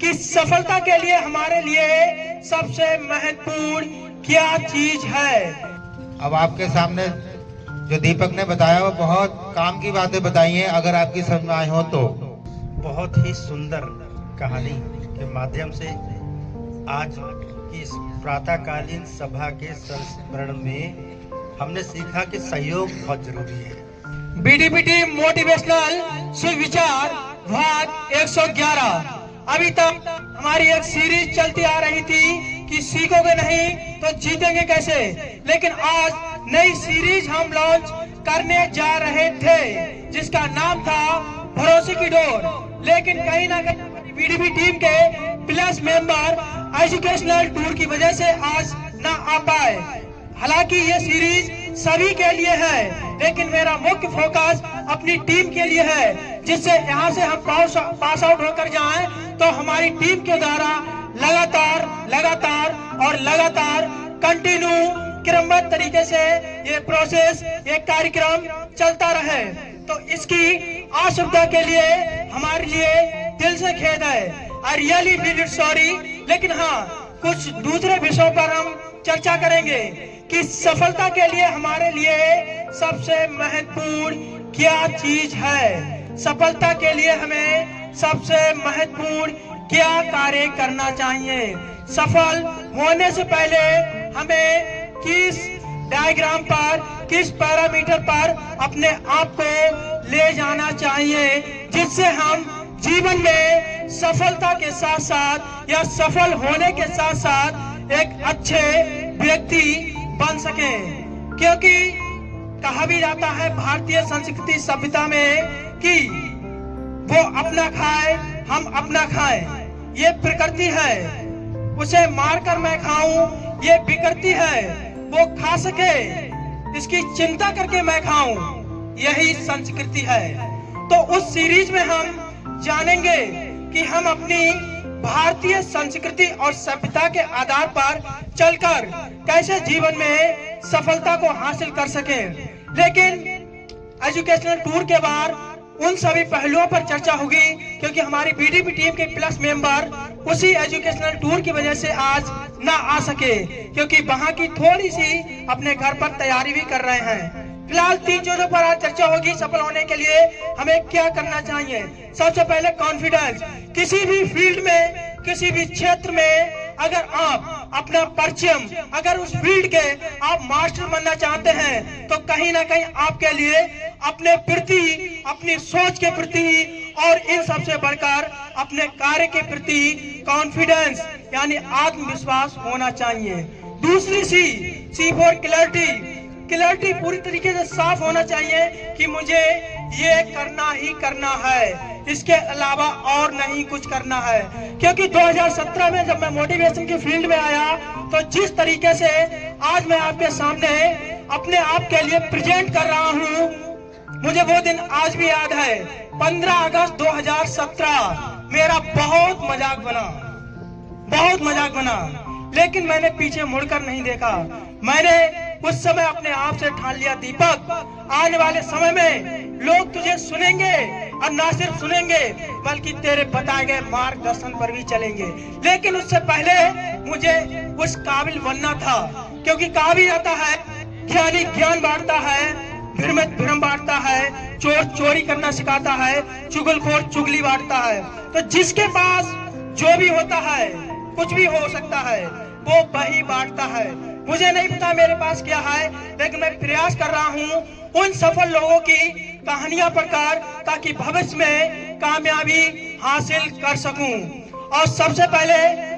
कि सफलता के लिए हमारे लिए सबसे महत्वपूर्ण क्या चीज है। अब आपके सामने जो दीपक ने बताया वो बहुत काम की बातें बताई हैं, अगर आपकी समझ में आए हो तो। बहुत ही सुंदर कहानी के माध्यम से आज की इस प्रातःकालीन सभा के संस्मरण में हमने सीखा कि सहयोग बहुत जरूरी है। बीडीपीटी मोटिवेशनल सुविचार भाग 111। अभी तक हमारी एक सीरीज चलती आ रही थी कि सीखोगे नहीं तो जीतेंगे कैसे, लेकिन आज नई सीरीज हम लॉन्च करने जा रहे थे जिसका नाम था भरोसे की डोर। लेकिन कहीं ना कहीं बीडीपी टीम के प्लस मेंबर एजुकेशनल टूर की वजह से आज ना आ पाए। हालांकि ये सीरीज सभी के लिए है, लेकिन मेरा मुख्य फोकस अपनी टीम के लिए है, जिससे यहाँ से हम पास आउट होकर जाएं तो हमारी टीम के द्वारा लगातार कंटिन्यू क्रमबद्ध तरीके से ये प्रोसेस, ये कार्यक्रम चलता रहे। तो इसकी असुविधा के लिए हमारे लिए दिल से खेद है। I really feel it sorry. लेकिन हाँ, कुछ दूसरे विषयों पर हम चर्चा करेंगे कि सफलता के लिए हमारे लिए सबसे महत्वपूर्ण क्या चीज है। सफलता के लिए हमें सबसे महत्वपूर्ण क्या कार्य करना चाहिए। सफल होने से पहले हमें किस डायग्राम पर, किस पैरामीटर पर अपने आप को ले जाना चाहिए, जिससे हम जीवन में सफलता के साथ साथ या सफल होने के साथ साथ एक अच्छे व्यक्ति बन सके। क्योंकि कहा भी जाता है भारतीय संस्कृति सभ्यता में कि वो अपना खाए हम अपना खाएं, ये प्रकृति है। उसे मारकर मैं खाऊं, ये विकृति है। वो खा सके इसकी चिंता करके मैं खाऊं, यही संस्कृति है। तो उस सीरीज में हम जानेंगे कि हम अपनी भारतीय संस्कृति और सभ्यता के आधार पर चलकर कैसे जीवन में सफलता को हासिल कर सकें। लेकिन एजुकेशनल टूर के बाद उन सभी पहलुओं पर चर्चा होगी, क्योंकि हमारी बीडीपी टीम के प्लस मेंबर उसी एजुकेशनल टूर की वजह से आज ना आ सके, क्योंकि वहां की थोड़ी सी अपने घर पर तैयारी भी कर रहे हैं। फिलहाल 3 चीजों पर आज चर्चा होगी। सफल होने के लिए हमें क्या करना चाहिए। सबसे पहले कॉन्फिडेंस। किसी भी फील्ड में, किसी भी क्षेत्र में अगर आप अपना परचम, अगर उस फील्ड के आप मास्टर बनना चाहते हैं तो कहीं ना कहीं आपके लिए अपने प्रति, अपनी सोच के प्रति और इन सबसे बढ़कर अपने कार्य के प्रति कॉन्फिडेंस यानी आत्मविश्वास होना चाहिए। दूसरी सी फॉर क्लैरिटी। क्लैरिटी पूरी तरीके से साफ होना चाहिए कि मुझे ये करना ही करना है, इसके अलावा और नहीं कुछ करना है। क्योंकि 2017 में जब मैं मोटिवेशन की फील्ड में आया तो जिस तरीके से आज मैं आपके सामने अपने आप के लिए प्रेजेंट कर रहा हूँ, मुझे वो दिन आज भी याद है। 15 अगस्त 2017 मेरा बहुत मजाक बना, लेकिन मैंने पीछे मुड़कर नहीं देखा। मैंने उस समय अपने आप से ठान लिया, दीपक आने वाले समय में लोग तुझे सुनेंगे और ना सिर्फ सुनेंगे बल्कि तेरे बताए गए मार्गदर्शन पर भी चलेंगे। लेकिन उससे पहले मुझे उस काबिल बनना था, क्योंकि कहा भी जाता है ज्ञानी ज्ञान बांटता है, भ्रम बांटता है, चोर चोरी करना सिखाता है, चुगलखोर चुगली बांटता है। तो जिसके पास जो भी होता है, कुछ भी हो सकता है, वो वही बांटता है। मुझे नहीं पता मेरे पास क्या है, लेकिन मैं प्रयास कर रहा हूँ उन सफल लोगों की कहानियां पढ़कर, ताकि भविष्य में कामयाबी हासिल कर सकूं। और सबसे पहले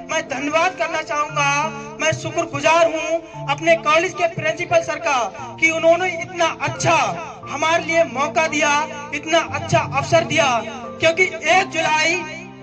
मैं धन्यवाद करना चाहूंगा, मैं शुक्रगुजार हूं अपने कॉलेज के प्रिंसिपल सर का कि उन्होंने इतना अच्छा हमारे लिए मौका दिया, इतना अच्छा अवसर दिया। क्योंकि 1 जुलाई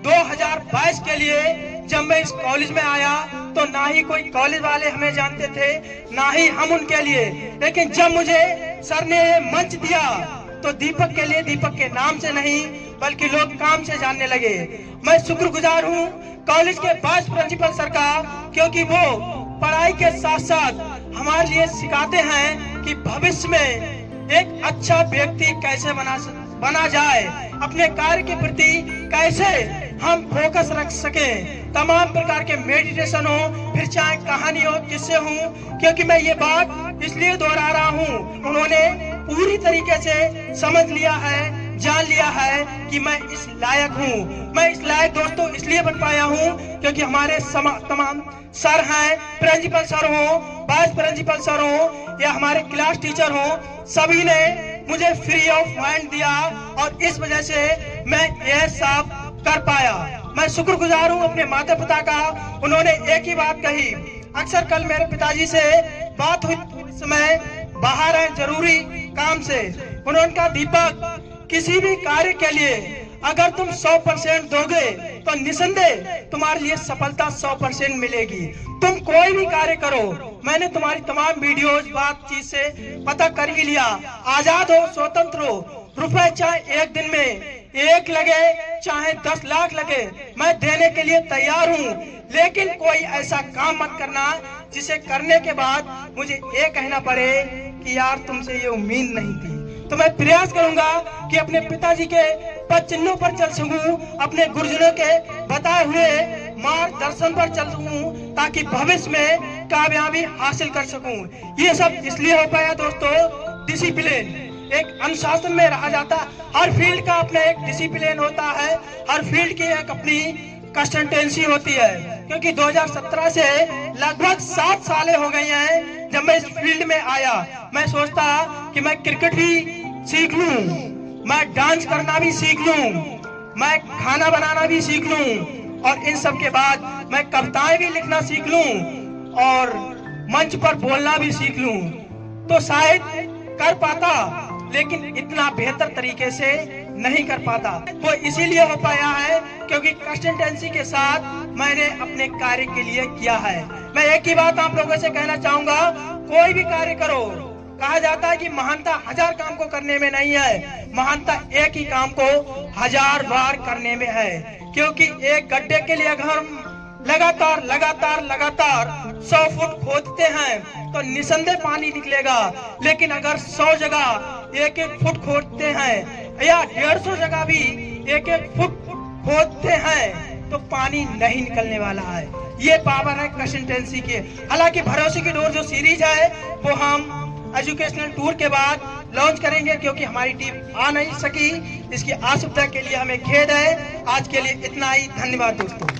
2022 के लिए जब मैं इस कॉलेज में आया तो ना ही कोई कॉलेज वाले हमें जानते थे, ना ही हम उनके लिए। लेकिन जब मुझे सर ने मंच दिया तो दीपक के लिए, दीपक के नाम से नहीं बल्कि लोग काम से जानने लगे। मैं शुक्रगुजार हूँ कॉलेज के वाइस प्रिंसिपल सर का, क्योंकि वो पढ़ाई के साथ साथ हमारे लिए सिखाते हैं कि भविष्य में एक अच्छा व्यक्ति कैसे बना जाए, अपने कार्य के प्रति कैसे हम फोकस रख सके। तमाम प्रकार के मेडिटेशन हो, फिर चाहे कहानी हो, किस्से हो, क्योंकि मैं ये बात इसलिए दोहरा रहा हूँ, उन्होंने पूरी तरीके से समझ लिया है, जान लिया है कि मैं इस लायक हूँ। मैं इस लायक दोस्तों इसलिए बन पाया हूँ क्योंकि हमारे तमाम सर हैं, प्रिंसिपल सर हो, वाइस प्रिंसिपल सर हो या हमारे क्लास टीचर हो, सभी ने मुझे फ्री ऑफ माइंड दिया और इस वजह से मैं यह सब कर पाया। मैं शुक्रगुजार हूँ अपने माता पिता का। उन्होंने एक ही बात कही। अक्सर कल मेरे पिताजी से बात हुई, समय बाहर है जरूरी काम से। उन्होंने कहा, दीपक, किसी भी कार्य के लिए अगर तुम 100% दोगे तो निसंदेह तुम्हारे लिए सफलता 100% मिलेगी। तुम कोई भी कार्य करो, मैंने तुम्हारी तमाम वीडियोस बातचीत से पता कर ही लिया। आजाद हो, स्वतंत्र हो, रुपए चाहे एक दिन में 1 लगे चाहे 10 लाख लगे, मैं देने के लिए तैयार हूँ। लेकिन कोई ऐसा काम मत करना जिसे करने के बाद मुझे ये कहना पड़े कि यार तुमसे ये उम्मीद नहीं थी। तो मैं प्रयास करूंगा कि अपने पिताजी के पद चिन्हों पर चल सकूं, अपने गुरुजनों के बताए हुए मार्गदर्शन पर चल सकूं, ताकि भविष्य में कामयाबी हासिल कर सकूं। ये सब इसलिए हो पाया दोस्तों, डिसिप्लिन, एक अनुशासन में रहा जाता। हर फील्ड का अपना एक डिसिप्लिन होता है, हर फील्ड की एक अपनी कंसिस्टेंसी होती है। क्योंकि 2017 से लगभग 7 साल हो गए हैं जब मैं इस फील्ड में आया। मैं सोचता कि मैं क्रिकेट भी सीख लूं, मैं डांस करना भी सीख लूं, मैं खाना बनाना भी सीख लूं और इन सब के बाद मैं कविताएं भी लिखना सीख लूं और मंच पर बोलना भी सीख लूं, तो शायद कर पाता, लेकिन इतना बेहतर तरीके से नहीं कर पाता। वो इसीलिए हो पाया है क्योंकि कंसिस्टेंसी के साथ मैंने अपने कार्य के लिए किया है। मैं एक ही बात आप लोगों से कहना चाहूंगा, कोई भी कार्य करो। कहा जाता है कि महानता 1000 काम को करने में नहीं है, महानता एक ही काम को 1000 बार करने में है। क्योंकि एक गड्ढे के लिए अगर हम लगातार 100 फुट खोदते हैं तो निसंदेह पानी निकलेगा। लेकिन अगर 100 जगह 1-1 फुट खोदते हैं या 150 जगह भी 1-1 फुट खोदते हैं तो पानी नहीं निकलने वाला है। ये पावर है कंसिस्टेंसी के। हालांकि भरोसे की डोर जो सीरीज है वो हम एजुकेशनल टूर के बाद लॉन्च करेंगे, क्योंकि हमारी टीम आ नहीं सकी। इसकी असुविधा के लिए हमें खेद है। आज के लिए इतना ही, धन्यवाद दोस्तों।